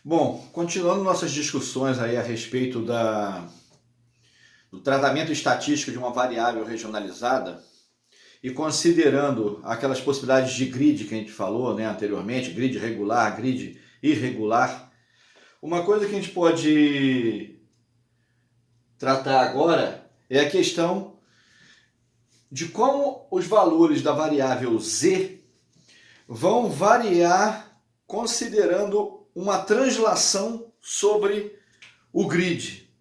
Bom, continuando nossas discussões aí a respeito do tratamento estatístico de uma variável regionalizada e considerando aquelas possibilidades de grid que a gente falou, né, anteriormente, grid regular, grid irregular, uma coisa que a gente pode tratar agora é a questão de como os valores da variável z vão variar considerando uma translação sobre o grid.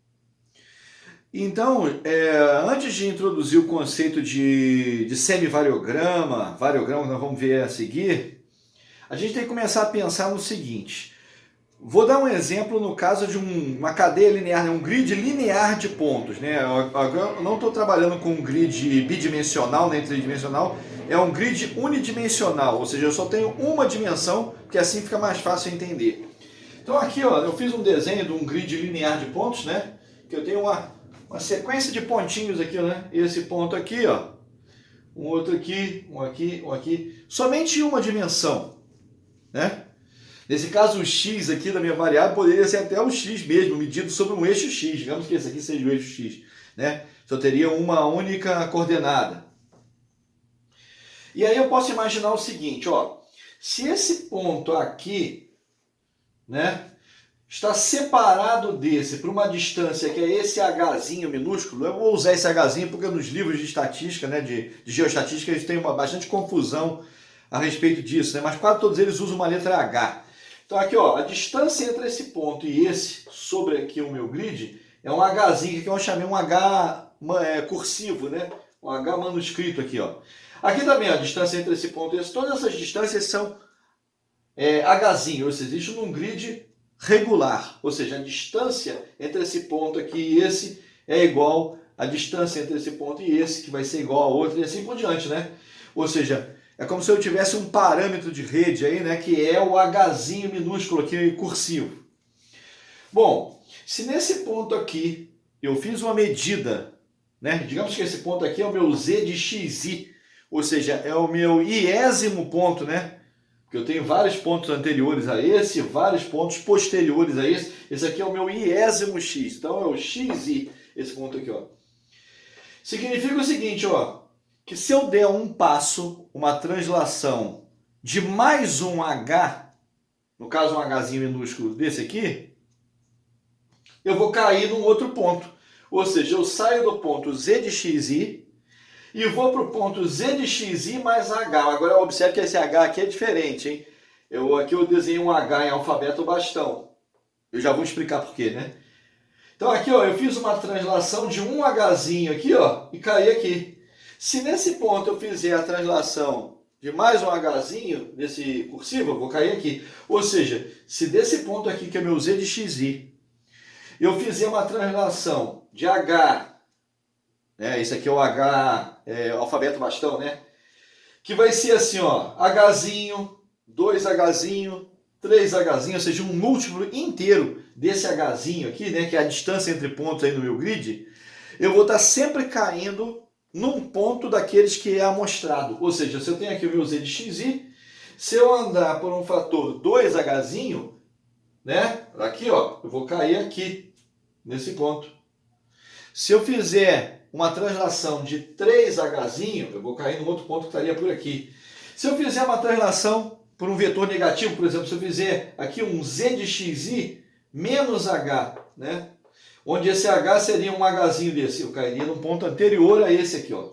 Então, antes de introduzir o conceito de semivariograma, variograma que nós vamos ver a seguir, a gente tem que começar a pensar no seguinte. Vou dar um exemplo no caso de uma cadeia linear, um grid linear de pontos, né? Eu não estou trabalhando com um grid bidimensional nem tridimensional, é um grid unidimensional, ou seja, eu só tenho uma dimensão, porque assim fica mais fácil entender. Então aqui, ó, eu fiz um desenho de um grid linear de pontos, né? Que eu tenho uma sequência de pontinhos aqui, né? Esse ponto aqui, ó, um outro aqui, um aqui, um aqui, somente uma dimensão, né? Nesse caso, o x aqui da minha variável poderia ser até o x mesmo, medido sobre um eixo x. Digamos que esse aqui seja o eixo x, né? Só teria uma única coordenada. E aí eu posso imaginar o seguinte, ó. Se esse ponto aqui, né, está separado desse por uma distância que é esse hzinho minúsculo, eu vou usar esse hzinho porque nos livros de estatística, né, de geoestatística, eles têm bastante confusão a respeito disso, né? Mas quase todos eles usam uma letra H. Então aqui, ó, a distância entre esse ponto e esse, sobre aqui o meu grid, é um Hzinho, que eu chamei um H cursivo, né? Um H manuscrito aqui, ó. Aqui também, ó, a distância entre esse ponto e esse, todas essas distâncias são Hzinho, ou seja, existe num grid regular, ou seja, a distância entre esse ponto aqui e esse é igual à distância entre esse ponto e esse, que vai ser igual a outro, e assim por diante, né? Ou seja, é como se eu tivesse um parâmetro de rede aí, né, que é o Hzinho minúsculo aqui, cursivo. Bom, se nesse ponto aqui eu fiz uma medida, né, digamos que esse ponto aqui é o meu z de xi, ou seja, é o meu iésimo ponto, né, porque eu tenho vários pontos anteriores a esse, vários pontos posteriores a esse aqui é o meu iésimo x, então é o xi, esse ponto aqui, ó. Significa o seguinte, ó, que se eu der um passo, uma translação de mais um H, no caso um Hzinho minúsculo desse aqui, eu vou cair num outro ponto. Ou seja, eu saio do ponto z de xi e vou para o ponto z de xi mais H. Agora observe que esse H aqui é diferente, hein? Aqui eu desenhei um H em alfabeto bastão. Eu já vou explicar por quê, né? Então aqui, ó, eu fiz uma translação de um Hzinho aqui, ó, e caí aqui. Se nesse ponto eu fizer a translação de mais um Hzinho, nesse cursivo, eu vou cair aqui. Ou seja, se desse ponto aqui, que é meu z de xi, eu fizer uma translação de H, né, esse aqui é o H, alfabeto bastão, né? Que vai ser assim, ó, Hzinho, 2Hzinho, 3Hzinho, ou seja, um múltiplo inteiro desse Hzinho aqui, né, que é a distância entre pontos aí no meu grid, eu vou estar sempre caindo num ponto daqueles que é amostrado. Ou seja, se eu tenho aqui o meu z de xi, se eu andar por um fator 2Hzinho, né, aqui, ó, eu vou cair aqui, nesse ponto. Se eu fizer uma translação de 3Hzinho, eu vou cair num outro ponto que estaria por aqui. Se eu fizer uma translação por um vetor negativo, por exemplo, se eu fizer aqui um z de xi menos H, né, onde esse H seria um Hzinho desse, eu cairia num ponto anterior a esse aqui, ó.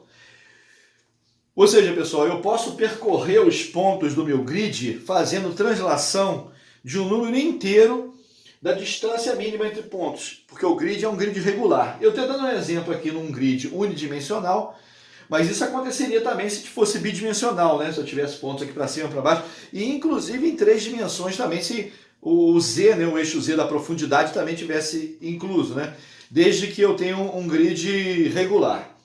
Ou seja, pessoal, eu posso percorrer os pontos do meu grid fazendo translação de um número inteiro da distância mínima entre pontos, porque o grid é um grid regular. Eu estou dando um exemplo aqui num grid unidimensional, mas isso aconteceria também se fosse bidimensional, né? Se eu tivesse pontos aqui para cima, para baixo, e inclusive em 3 dimensões também, se o z, né, o eixo z da profundidade também tivesse incluso, né? Desde que eu tenha um grid regular.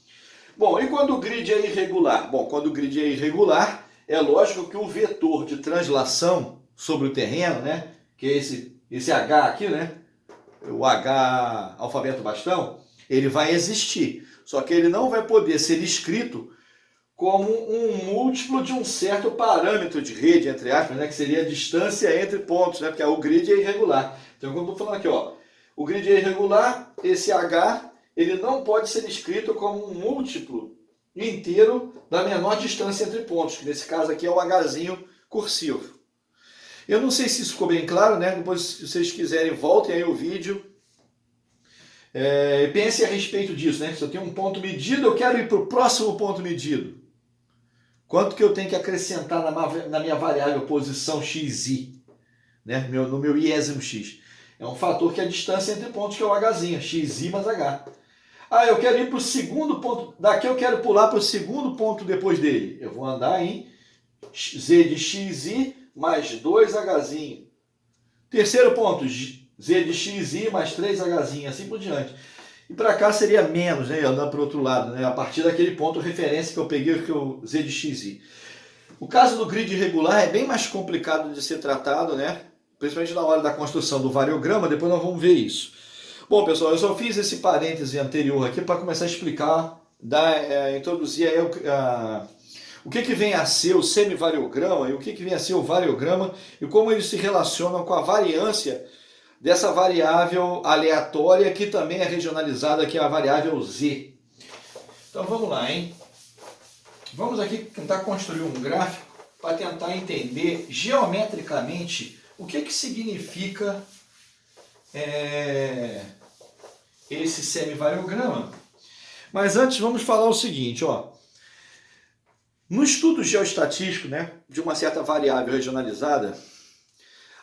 Bom, e quando o grid é irregular? Bom, quando o grid é irregular, é lógico que o vetor de translação sobre o terreno, né, que é esse H aqui, né, o H alfabeto bastão, ele vai existir. Só que ele não vai poder ser escrito como um múltiplo de um certo parâmetro de rede, entre aspas, né, que seria a distância entre pontos, né, porque o grid é irregular. Então, como eu estou falando aqui, ó, o grid é irregular, esse H ele não pode ser escrito como um múltiplo inteiro da menor distância entre pontos, que nesse caso aqui é o Hzinho cursivo. Eu não sei se isso ficou bem claro, né? Depois, se vocês quiserem, voltem aí o vídeo. Pense a respeito disso, né? Se eu tenho um ponto medido, eu quero ir para o próximo ponto medido. Quanto que eu tenho que acrescentar na minha variável posição xi, né? No meu iésimo x? É um fator que é a distância entre pontos, que é o Hzinho, xi mais h. Ah, eu quero ir para o segundo ponto, daqui eu quero pular para o segundo ponto depois dele. Eu vou andar em z de xi mais 2hzinho. Terceiro ponto, z de xi mais 3hzinho, assim por diante. E para cá seria menos, né? Andando para o outro lado, né? A partir daquele ponto referência que eu peguei, que é o z de xi. O caso do grid irregular é bem mais complicado de ser tratado, né? Principalmente na hora da construção do variograma, depois nós vamos ver isso. Bom, pessoal, eu só fiz esse parêntese anterior aqui para começar a explicar, introduzir aí o que vem a ser o semivariograma e o que vem a ser o variograma e como eles se relacionam com a variância dessa variável aleatória que também é regionalizada, que é a variável z. Então vamos lá, hein? Vamos aqui tentar construir um gráfico para tentar entender geometricamente o que significa esse semivariograma. Mas antes vamos falar o seguinte, ó. No estudo geoestatístico, né, de uma certa variável regionalizada,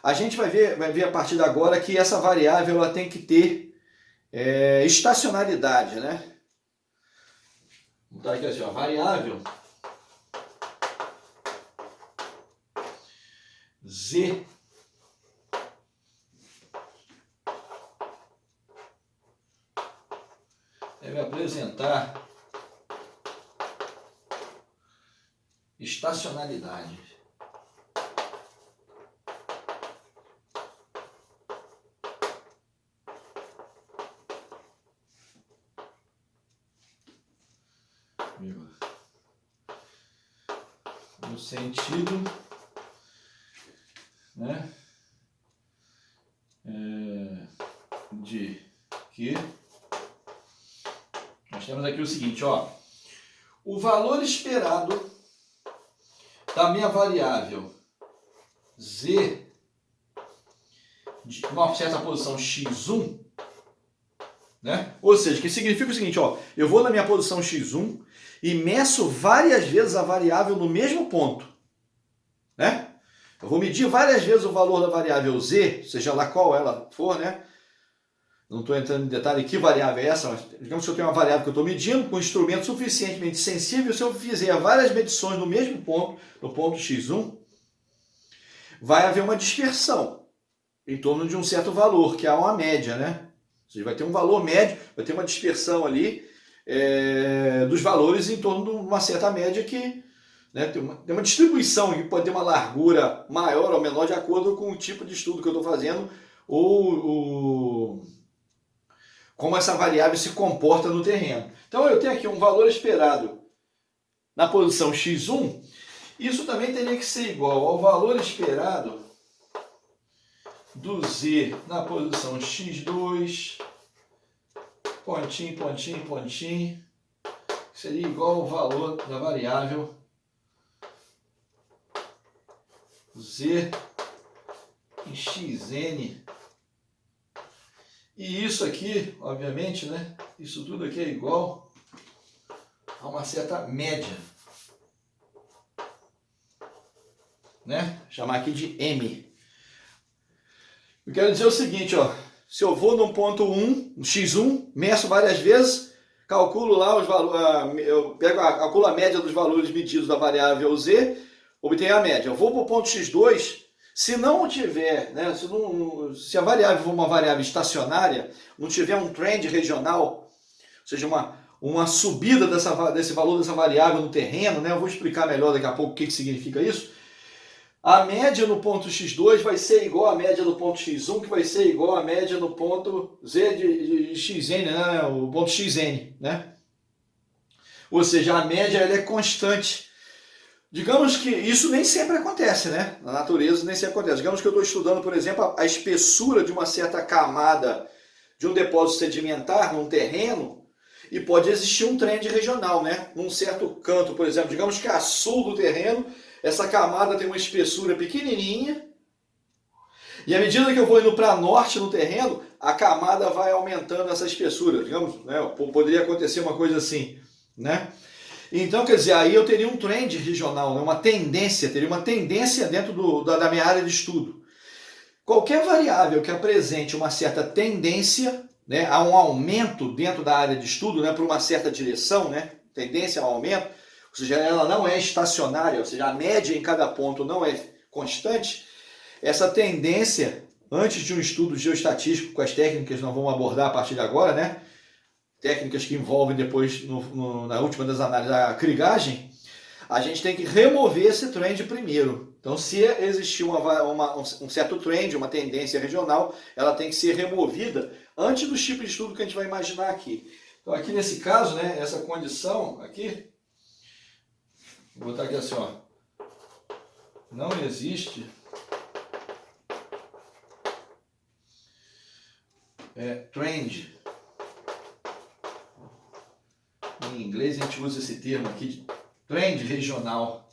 a gente vai ver a partir de agora que essa variável ela tem que ter estacionalidade, né? Vou botar aqui assim, ó, variável z deve apresentar estacionalidade. No sentido, né, de que nós temos aqui o seguinte, ó, o valor esperado da minha variável z de uma certa posição x1, né? Ou seja, que significa o seguinte, ó, eu vou na minha posição x1 e meço várias vezes a variável no mesmo ponto, né? Eu vou medir várias vezes o valor da variável z, seja lá qual ela for, né? Não estou entrando em detalhe que variável é essa, mas digamos que eu tenho uma variável que eu estou medindo com um instrumento suficientemente sensível, se eu fizer várias medições no mesmo ponto, no ponto x1, vai haver uma dispersão em torno de um certo valor, que é uma média, né? Ou seja, vai ter um valor médio, vai ter uma dispersão ali dos valores em torno de uma certa média que, né, tem uma distribuição que pode ter uma largura maior ou menor de acordo com o tipo de estudo que eu estou fazendo ou como essa variável se comporta no terreno. Então eu tenho aqui um valor esperado na posição x1, isso também teria que ser igual ao valor esperado do z na posição x2, pontinho, pontinho, pontinho, seria igual ao valor da variável z em xn. E isso aqui, obviamente, né? Isso tudo aqui é igual a uma certa média, né? Chamar aqui de M. Eu quero dizer o seguinte, ó. Se eu vou num ponto 1, x1, meço várias vezes, calculo lá os valores, calculo a média dos valores medidos da variável z, obtenho a média. Eu vou para o ponto x2. Se não tiver, né, se a variável for uma variável estacionária, não tiver um trend regional, ou seja, uma subida desse valor dessa variável no terreno, né, eu vou explicar melhor daqui a pouco o que significa isso, a média no ponto x2 vai ser igual à média no ponto x1, que vai ser igual à média no ponto z de xn, né, o ponto xn. Né? Ou seja, a média ela é constante. Digamos que isso nem sempre acontece, né? Na natureza nem sempre acontece. Digamos que eu estou estudando, por exemplo, a espessura de uma certa camada de um depósito sedimentar num terreno e pode existir um trend regional, né? Num certo canto, por exemplo, digamos que a sul do terreno, essa camada tem uma espessura pequenininha e à medida que eu vou indo para norte no terreno, a camada vai aumentando essa espessura. Digamos, né? Poderia acontecer uma coisa assim, né? Então, quer dizer, aí eu teria um trend regional, né? Uma tendência, teria uma tendência dentro da minha área de estudo. Qualquer variável que apresente uma certa tendência, né, a um aumento dentro da área de estudo, né, para uma certa direção, né, tendência ao aumento, ou seja, ela não é estacionária, ou seja, a média em cada ponto não é constante, essa tendência, antes de um estudo geoestatístico com as técnicas que nós vamos abordar a partir de agora, né, técnicas que envolvem depois, na última das análises, a krigagem, a gente tem que remover esse trend primeiro. Então, se existir um certo trend, uma tendência regional, ela tem que ser removida antes dos tipos de estudo que a gente vai imaginar aqui. Então, aqui nesse caso, né, essa condição aqui, vou botar aqui assim, ó, não existe trend. Em inglês a gente usa esse termo aqui de trend regional.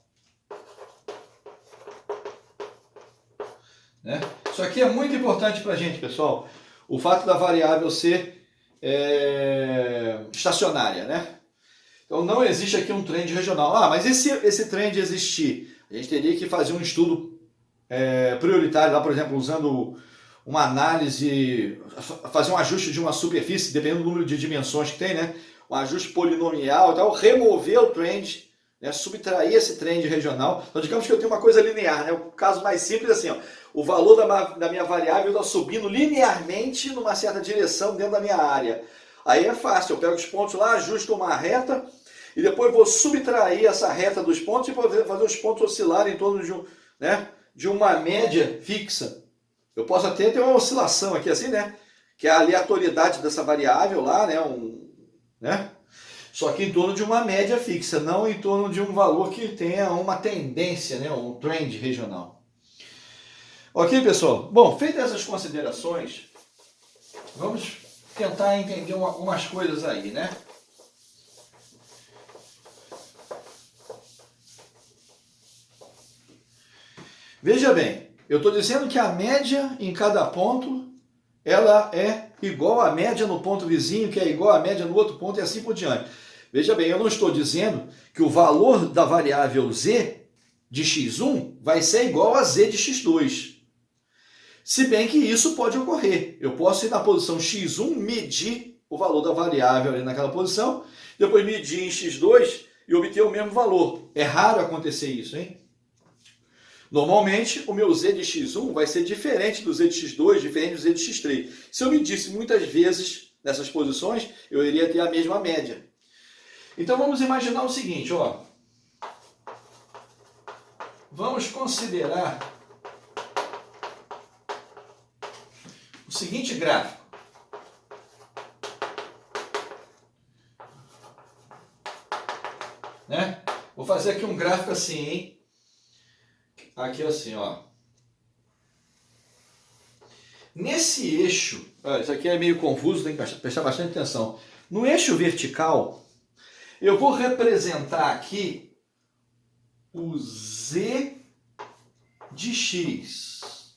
Né? Isso aqui é muito importante para a gente, pessoal. O fato da variável ser estacionária, né? Então não existe aqui um trend regional. Ah, mas e se esse trend existir? A gente teria que fazer um estudo prioritário lá, por exemplo, usando uma análise, fazer um ajuste de uma superfície, dependendo do número de dimensões que tem, né? Um ajuste polinomial e tal, remover o trend, né? Subtrair esse trend regional. Então digamos que eu tenho uma coisa linear, né? O caso mais simples é assim, ó, o valor da minha variável está subindo linearmente numa certa direção dentro da minha área. Aí é fácil, eu pego os pontos lá, ajusto uma reta e depois vou subtrair essa reta dos pontos e fazer os pontos oscilarem em torno de uma média fixa. Eu posso até ter uma oscilação aqui assim, né? Que é a aleatoriedade dessa variável lá, né? Só que em torno de uma média fixa, não em torno de um valor que tenha uma tendência, né? Um trend regional. Ok, pessoal? Bom, feitas essas considerações, vamos tentar entender algumas coisas aí, né? Veja bem, eu estou dizendo que a média em cada ponto, ela é igual à média no ponto vizinho, que é igual à média no outro ponto e assim por diante. Veja bem, eu não estou dizendo que o valor da variável z de x1 vai ser igual a z de x2. Se bem que isso pode ocorrer. Eu posso ir na posição x1, medir o valor da variável ali naquela posição, depois medir em x2 e obter o mesmo valor. É raro acontecer isso, hein? Normalmente, o meu z de x1 vai ser diferente do z de x2, diferente do z de x3. Se eu medisse muitas vezes nessas posições, eu iria ter a mesma média. Então vamos imaginar o seguinte, ó. Vamos considerar o seguinte gráfico. Né? Vou fazer aqui um gráfico assim, hein? Aqui assim, ó. Nesse eixo, isso aqui é meio confuso, tem que prestar bastante atenção. No eixo vertical, eu vou representar aqui o z de x.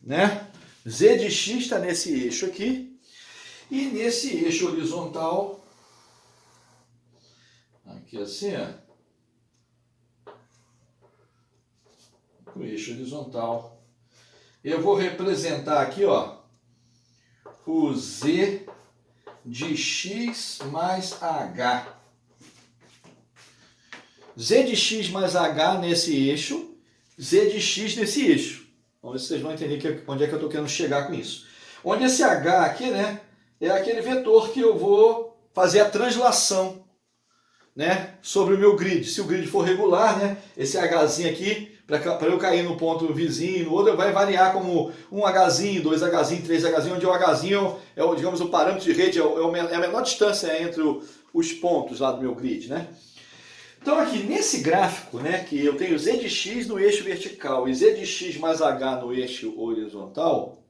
Né? Z de x está nesse eixo aqui. E nesse eixo horizontal, aqui assim, ó. O eixo horizontal. Eu vou representar aqui, ó, o z de x mais h. Z de x mais h nesse eixo, z de x nesse eixo. Vamos ver se vocês vão entender onde é que eu estou querendo chegar com isso. Onde esse h aqui, né, é aquele vetor que eu vou fazer a translação, né, sobre o meu grid. Se o grid for regular, né, esse hzinho aqui, para eu cair no ponto vizinho, no outro, vai variar como 1hzinho, 2hzinho, 3hzinho, onde o hzinho é, digamos, o parâmetro de rede, é a menor distância entre os pontos lá do meu grid, né? Então aqui nesse gráfico, né, que eu tenho z de x no eixo vertical e z de x mais h no eixo horizontal,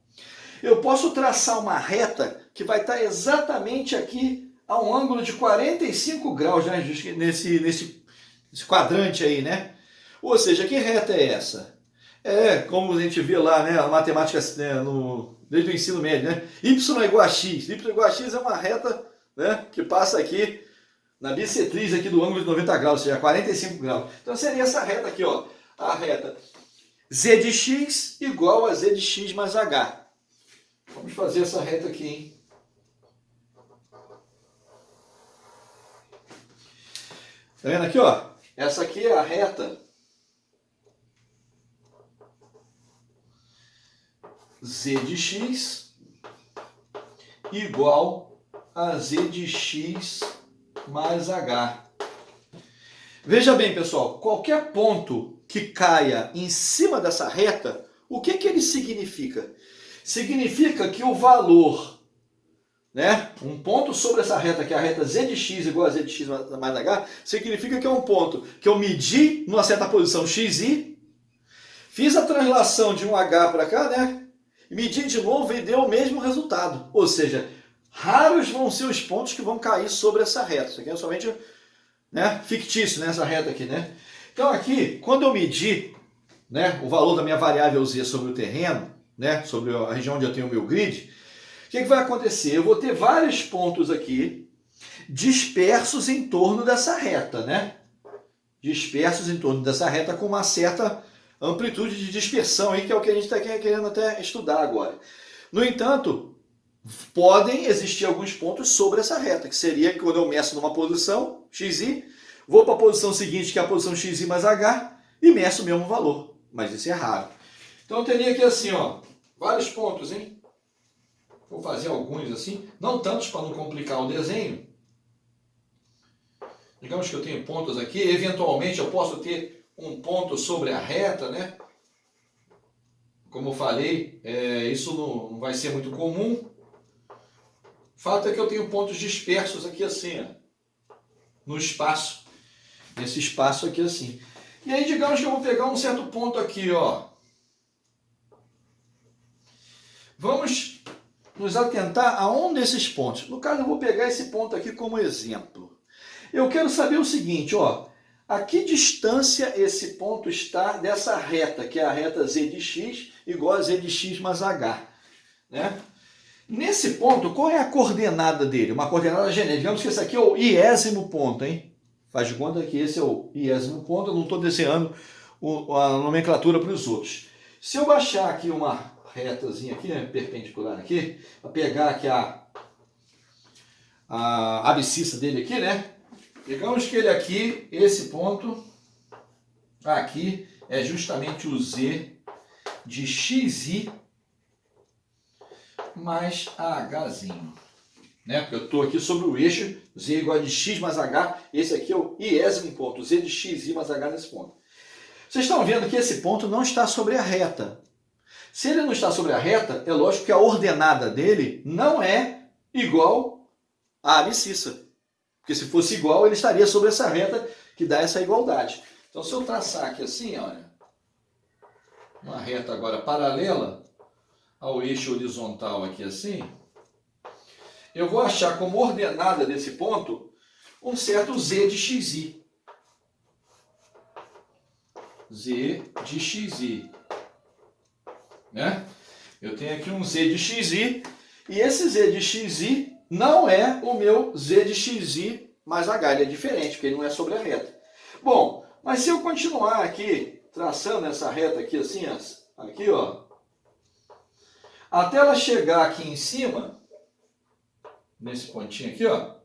eu posso traçar uma reta que vai estar exatamente aqui a um ângulo de 45 graus, né, nesse quadrante aí, né? Ou seja, que reta é essa? É, como a gente vê lá, né, a matemática, né, desde o ensino médio, né? Y igual a x. Y igual a x é uma reta, né, que passa aqui na bissetriz aqui do ângulo de 90 graus, ou seja, 45 graus. Então seria essa reta aqui, ó, a reta z de x igual a z de x mais h. Vamos fazer essa reta aqui, hein? Tá vendo aqui, ó? Essa aqui é a reta z de x igual a z de x mais h. Veja bem, pessoal, qualquer ponto que caia em cima dessa reta, o que ele significa? Significa que o valor, né, um ponto sobre essa reta, que é a reta z de x igual a z de x mais h, significa que é um ponto que eu medi numa certa posição xi, fiz a translação de um h para cá, né, medi de novo e deu o mesmo resultado. Ou seja, raros vão ser os pontos que vão cair sobre essa reta. Isso aqui é somente, né, fictício, né, essa reta aqui, né? Então aqui, quando eu medir, né, o valor da minha variável z sobre o terreno, né, sobre a região onde eu tenho o meu grid, o que vai acontecer? Eu vou ter vários pontos aqui dispersos em torno dessa reta, né? Dispersos em torno dessa reta com uma certa amplitude de dispersão aí, que é o que a gente está querendo até estudar agora. No entanto, podem existir alguns pontos sobre essa reta, que seria quando eu meço numa posição, xi, vou para a posição seguinte, que é a posição xi mais h, e meço o mesmo valor. Mas isso é raro. Então eu teria aqui assim, ó, vários pontos, hein? Vou fazer alguns assim, não tantos para não complicar o desenho. Digamos que eu tenho pontos aqui, eventualmente eu posso ter um ponto sobre a reta, né? Como eu falei, isso não vai ser muito comum. O fato é que eu tenho pontos dispersos aqui assim, ó, no espaço. Nesse espaço aqui assim. E aí digamos que eu vou pegar um certo ponto aqui, ó. Vamos nos atentar a um desses pontos. No caso, eu vou pegar esse ponto aqui como exemplo. Eu quero saber o seguinte, ó, a que distância esse ponto está dessa reta, que é a reta z de x igual a z de x mais h, né? Nesse ponto, qual é a coordenada dele? Uma coordenada genérica. Digamos que esse aqui é o iésimo ponto, hein? Faz de conta que esse é o iésimo ponto, eu não estou desenhando a nomenclatura para os outros. Se eu baixar aqui uma retazinha aqui, né, perpendicular aqui, para pegar aqui a abscissa dele aqui, né? Digamos que ele aqui, esse ponto aqui é justamente o z de xi mais hzinho, né? Porque eu estou aqui sobre o eixo z igual a de x mais h, esse aqui é o iésimo ponto, z de xi mais h nesse ponto. Vocês estão vendo que esse ponto não está sobre a reta. Se ele não está sobre a reta, é lógico que a ordenada dele não é igual à abscissa. Porque se fosse igual, ele estaria sobre essa reta que dá essa igualdade. Então, se eu traçar aqui assim, olha, uma reta agora paralela ao eixo horizontal aqui assim, eu vou achar como ordenada desse ponto um certo z de xi. Z de xi. Né? Eu tenho aqui um z de xi, e esse z de xi não é o meu z de xi mais h, ele é diferente, porque ele não é sobre a reta. Bom, mas se eu continuar aqui, traçando essa reta aqui assim, aqui ó, até ela chegar aqui em cima, nesse pontinho aqui, ó,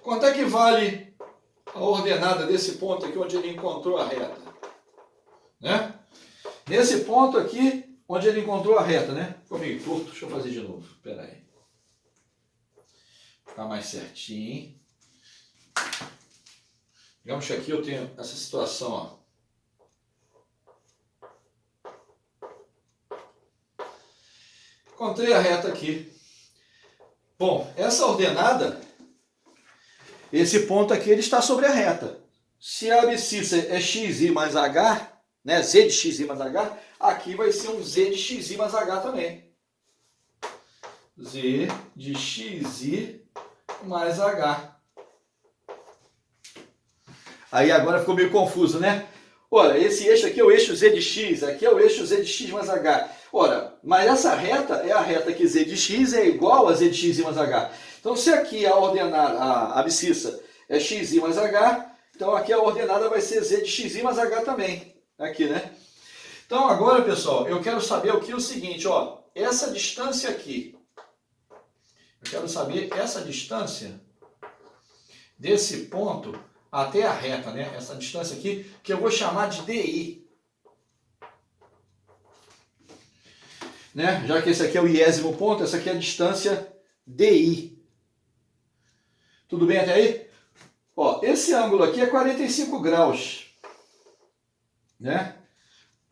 quanto é que vale a ordenada desse ponto aqui onde ele encontrou a reta? Né? Nesse ponto aqui, onde ele encontrou a reta, né? Ficou meio torto, deixa eu fazer de novo, espera aí. Ficar mais certinho. Digamos que aqui eu tenho essa situação, ó. Encontrei a reta aqui. Bom, essa ordenada esse ponto aqui ele está sobre a reta. Se a abscissa é xi mais h, né, z de xi mais h, aqui vai ser um z de xi mais h também. Z de xi mais h. Aí agora ficou meio confuso, né? Olha, esse eixo aqui é o eixo z de x, aqui é o eixo z de x mais h. Ora, mas essa reta é a reta que z de x é igual a z de x mais h. Então, se aqui a ordenada, a abscissa é x mais h, então aqui a ordenada vai ser z de x mais h também. Aqui, né? Então, agora, pessoal, eu quero saber o que é o seguinte, ó. Essa distância aqui. Eu quero saber essa distância desse ponto até a reta, né? Essa distância aqui, que eu vou chamar de DI. Né? Já que esse aqui é o iésimo ponto, essa aqui é a distância DI. Tudo bem até aí? Ó, esse ângulo aqui é 45 graus. Né?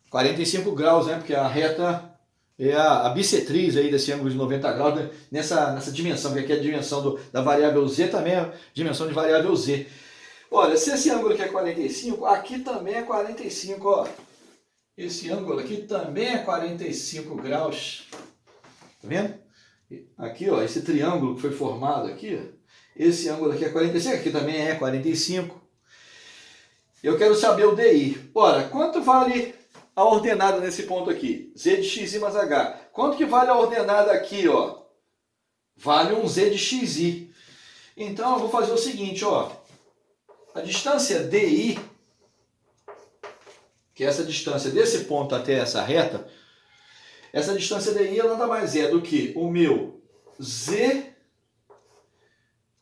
45 graus, né? Porque a reta é a bissetriz aí desse ângulo de 90 graus, né? nessa dimensão, que aqui é a dimensão da variável z, também é a dimensão de variável z. Olha, se esse ângulo aqui é 45, aqui também é 45, ó. Esse ângulo aqui também é 45 graus. Tá vendo? Aqui, ó, esse triângulo que foi formado aqui, ó, esse ângulo aqui é 45, aqui também é 45. Eu quero saber o DI. Ora, quanto vale a ordenada nesse ponto aqui? Z de x mais h. Quanto que vale a ordenada aqui, ó? Vale um z de xi. Então, eu vou fazer o seguinte, ó. A distância DI, que é essa distância desse ponto até essa reta, essa distância DI nada mais é do que o meu z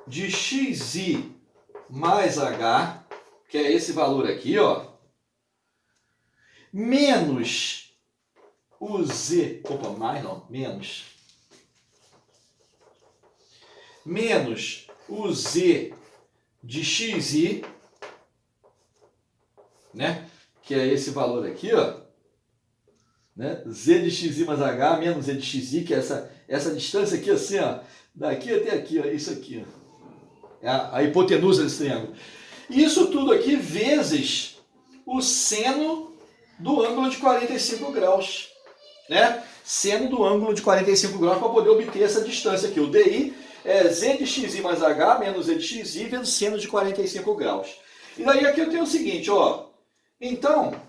de xi mais h, que é esse valor aqui, ó, menos o z, opa, mais não, menos o z de xi, né? Que é esse valor aqui, ó, né? Z de xi mais h menos z de xi, que é essa distância aqui, assim, ó, daqui até aqui, ó, isso aqui, ó, é a hipotenusa desse triângulo. Isso tudo aqui vezes o seno do ângulo de 45 graus, né? Seno do ângulo de 45 graus para poder obter essa distância aqui. O DI é z de xi mais h menos z de xi vezes seno de 45 graus. E daí aqui eu tenho o seguinte, ó. Então,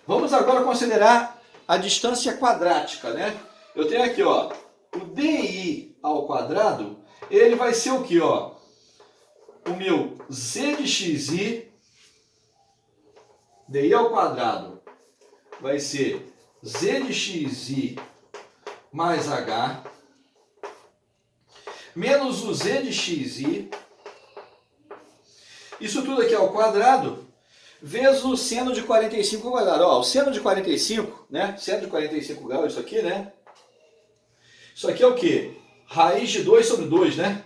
vamos agora considerar a distância quadrática, né? Eu tenho aqui, ó, o DI ao quadrado, ele vai ser o quê, ó? O meu z de xi, DI ao quadrado, vai ser z de xi mais h, menos o z de xi, isso tudo aqui ao quadrado, vezes o seno de 45 ao quadrado. Ó, o seno de 45, né? Seno de 45 graus, isso aqui, né? Isso aqui é o quê? Raiz de 2 sobre 2, né?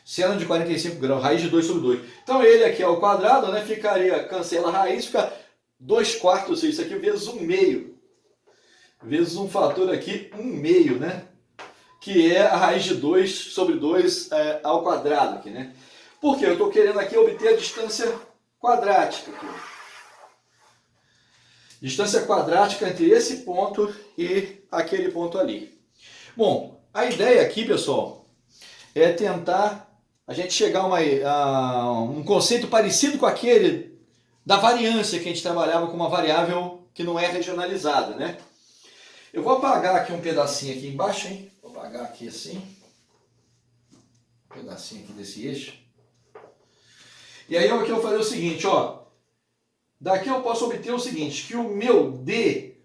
Seno de 45 graus, raiz de 2 sobre 2. Então ele aqui ao quadrado, né? Ficaria, cancela a raiz, fica 2/4, isso aqui vezes 1/2. Vezes um fator aqui, 1/2, né? Que é a raiz de 2 sobre 2 ao quadrado aqui, né? Porque eu estou querendo aqui obter a distância quadrática aqui. Distância quadrática entre esse ponto e aquele ponto ali. Bom, a ideia aqui, pessoal, é tentar a gente chegar a um conceito parecido com aquele da variância que a gente trabalhava com uma variável que não é regionalizada, né? Eu vou apagar aqui um pedacinho aqui embaixo, hein? Vou apagar aqui assim. Um pedacinho aqui desse eixo. E aí eu vou fazer o seguinte, ó. Daqui eu posso obter o seguinte, que o meu D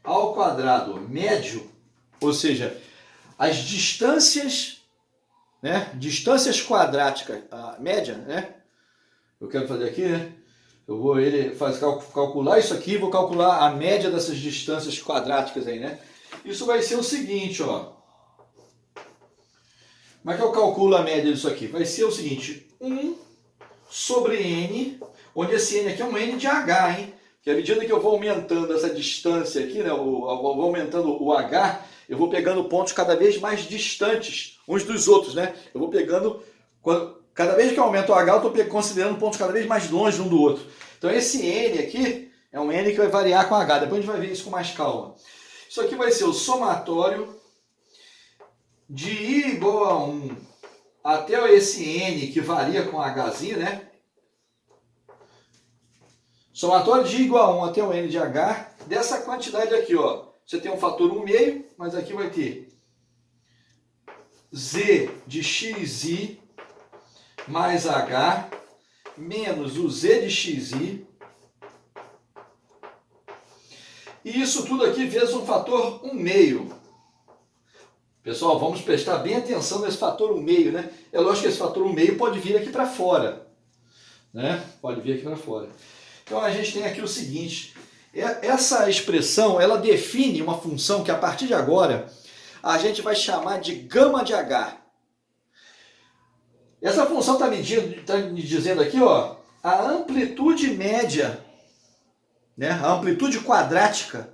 ao quadrado médio, ou seja, as distâncias, né? Distâncias quadráticas, a média, né? Eu quero fazer aqui, né? Eu vou calcular isso aqui, vou calcular a média dessas distâncias quadráticas aí, né? Isso vai ser o seguinte, ó. Como é que eu calculo a média disso aqui? Vai ser o seguinte, 1 sobre n, onde esse n aqui é um n de h, hein? Que à medida que eu vou aumentando essa distância aqui, né? Eu vou aumentando o h, eu vou pegando pontos cada vez mais distantes uns dos outros, né? Eu vou pegando, Cada vez que eu aumento o H, eu estou considerando pontos cada vez mais longe um do outro. Então esse N aqui é um N que vai variar com H. Depois a gente vai ver isso com mais calma. Isso aqui vai ser o somatório de I igual a 1 até esse N que varia com Hzinho, né? Somatório de I igual a 1 até o N de H, dessa quantidade aqui, ó. Você tem um fator 1/2, mas aqui vai ter Z de xi mais H menos o Z de xi. E isso tudo aqui vezes um fator 1/2. Pessoal, vamos prestar bem atenção nesse fator 1/2, né? É lógico que esse fator 1/2 pode vir aqui para fora, né? Pode vir aqui para fora. Então a gente tem aqui o seguinte, essa expressão, ela define uma função que a partir de agora a gente vai chamar de gama de H. Essa função está me dizendo aqui, ó, a amplitude média, né? A amplitude quadrática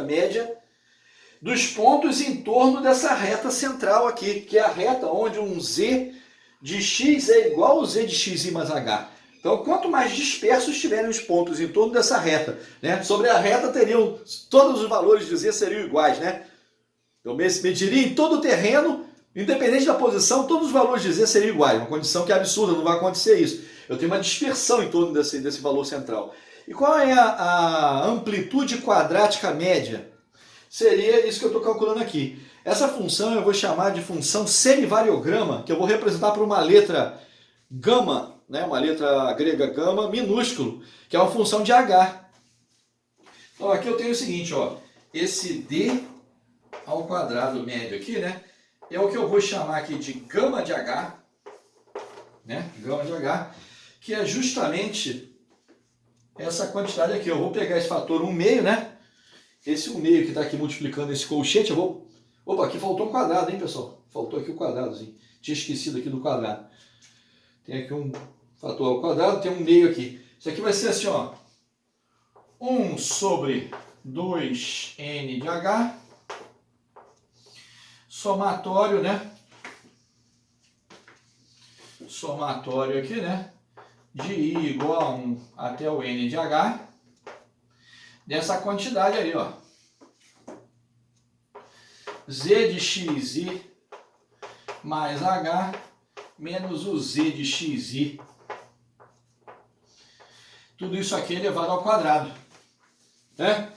média dos pontos em torno dessa reta central aqui, que é a reta onde um Z de x é igual ao Z de xi mais H. Então, quanto mais dispersos estiverem os pontos em torno dessa reta, né? Sobre a reta teriam, todos os valores de Z seriam iguais, né? Eu mediria em todo o terreno, independente da posição, todos os valores de Z seriam iguais. Uma condição que é absurda, não vai acontecer isso. Eu tenho uma dispersão em torno desse valor central. E qual é a amplitude quadrática média? Seria isso que eu estou calculando aqui. Essa função eu vou chamar de função semivariograma, que eu vou representar por uma letra gama, né? Uma letra grega gama minúsculo, que é uma função de H. Então aqui eu tenho o seguinte, ó, esse D ao quadrado médio aqui, né? É o que eu vou chamar aqui de gama de H, né? Gama de H, que é justamente essa quantidade aqui. Eu vou pegar esse fator 1/2, né? Esse 1/2 que está aqui multiplicando esse colchete, eu vou... Opa, aqui faltou um quadrado, hein, pessoal? Faltou aqui o quadradozinho. Tinha esquecido aqui do quadrado. Tem aqui um fator ao quadrado, tem 1/2 aqui. Isso aqui vai ser assim, ó. 1 sobre 2n de H, somatório, né? Somatório aqui, né? De I igual a 1 até o n de H, dessa quantidade aí, ó. Z de xi mais H menos o Z de xi. Tudo isso aqui elevado ao quadrado, né?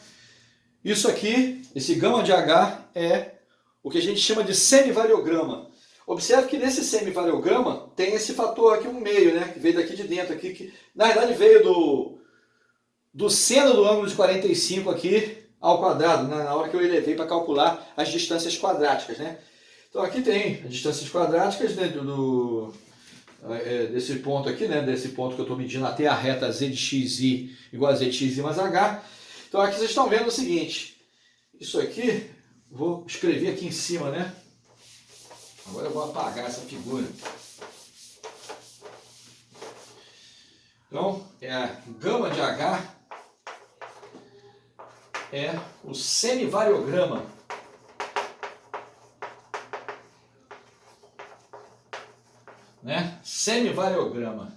Isso aqui, esse gama de H, é o que a gente chama de semivariograma. Observe que nesse semivariograma tem esse fator aqui 1/2, né? Que veio daqui de dentro, aqui, que na verdade veio do seno do ângulo de 45 aqui ao quadrado, né? Na hora que eu elevei para calcular as distâncias quadráticas, né? Então aqui tem as distâncias quadráticas dentro desse ponto aqui, né? Desse ponto que eu estou medindo até a reta Z de xi igual a Z de xi mais H. Então aqui vocês estão vendo o seguinte, isso aqui, vou escrever aqui em cima, né? Agora eu vou apagar essa figura. Então, a gama de H é o semivariograma. Né? Semivariograma.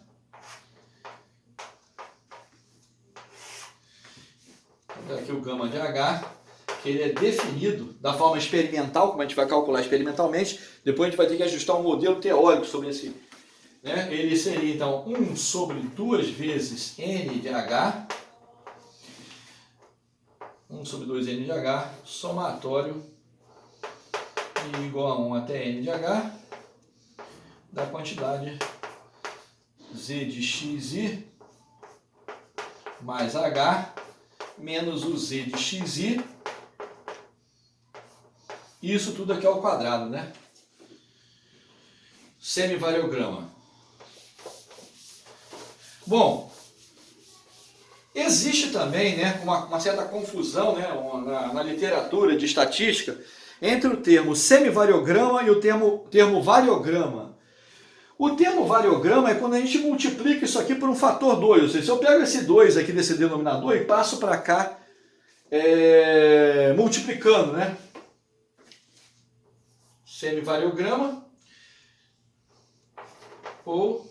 Então, aqui o gama de H, que ele é definido da forma experimental, como a gente vai calcular experimentalmente. Depois a gente vai ter que ajustar um modelo teórico sobre esse. Né? Ele seria, então, 1 sobre 2 vezes n de H, 1 sobre 2n de H, somatório igual a 1 até n de H, da quantidade Z de xi mais H menos o Z de xi. Isso tudo aqui ao quadrado, né? Semivariograma. Bom, existe também, né, uma certa confusão, né, na literatura de estatística entre o termo semivariograma e o termo variograma. O termo variograma é quando a gente multiplica isso aqui por um fator 2. Ou seja, se eu pego esse 2 aqui desse denominador e passo para cá multiplicando, né? Semivariograma Ou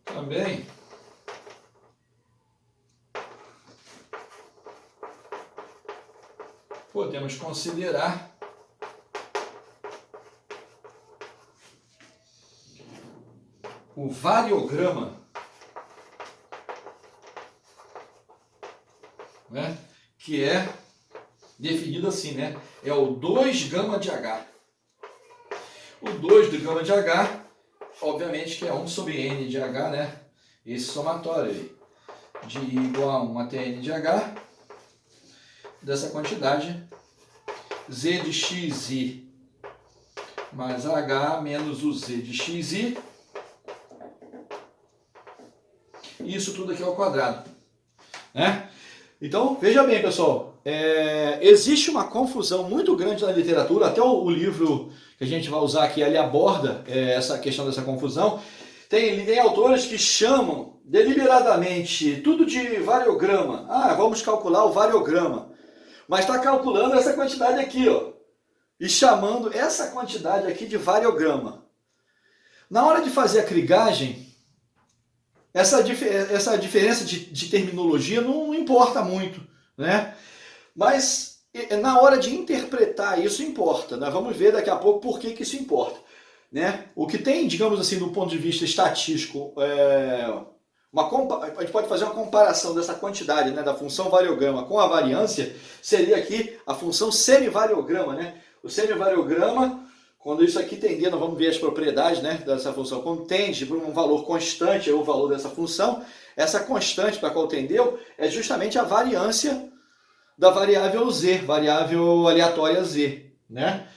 também podemos considerar o variograma, né, que é definido assim, né? É o 2 gama de H. O 2 do gama de H, obviamente que é 1 sobre N de H, né? Esse somatório aí, de I igual a 1 até N de H, dessa quantidade, Z de xi mais H menos o Z de xi, e isso tudo aqui ao quadrado, né? Então, veja bem, pessoal, existe uma confusão muito grande na literatura, até o livro que a gente vai usar aqui, ele aborda essa questão dessa confusão. Tem autores que chamam deliberadamente tudo de variograma. Ah, vamos calcular o variograma. Mas está calculando essa quantidade aqui, ó, e chamando essa quantidade aqui de variograma. Na hora de fazer a crigagem, essa diferença de terminologia não importa muito, né? Mas na hora de interpretar isso importa. Nós vamos ver daqui a pouco por que isso importa, né? O que tem, digamos assim, do ponto de vista estatístico, a gente pode fazer uma comparação dessa quantidade, né, da função variograma com a variância, seria aqui a função semivariograma, né? O semivariograma, quando isso aqui tender, nós vamos ver as propriedades, né, dessa função. Quando tende para um valor constante, é o valor dessa função, essa constante para a qual tendeu é justamente a variância da variável z, variável aleatória z, né?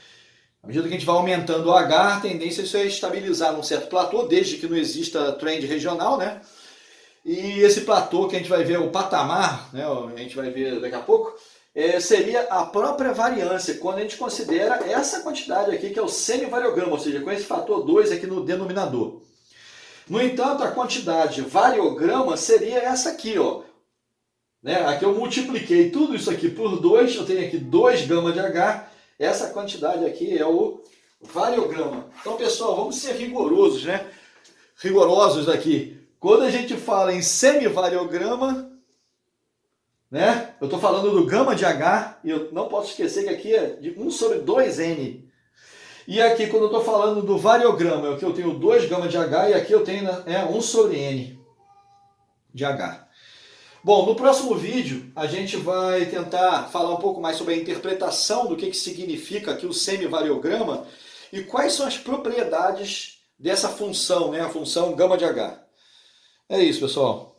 À medida que a gente vai aumentando o h, a tendência é isso estabilizar num certo platô, desde que não exista trend regional, né? E esse platô que a gente vai ver, o patamar, né, a gente vai ver daqui a pouco, seria a própria variância, quando a gente considera essa quantidade aqui, que é o semivariograma, ou seja, com esse fator 2 aqui no denominador. No entanto, a quantidade variograma seria essa aqui, ó. Né? Aqui eu multipliquei tudo isso aqui por 2, eu tenho aqui 2 gama de H, essa quantidade aqui é o variograma. Então, pessoal, vamos ser rigorosos, né? Rigorosos aqui. Quando a gente fala em semivariograma, né? Eu estou falando do gama de H, e eu não posso esquecer que aqui é de 1 sobre 2N. E aqui, quando eu estou falando do variograma, aqui eu tenho 2 gama de H, e aqui eu tenho 1 sobre N de H. Bom, no próximo vídeo a gente vai tentar falar um pouco mais sobre a interpretação do que significa aqui o semivariograma e quais são as propriedades dessa função, né? A função gama de H. É isso, pessoal.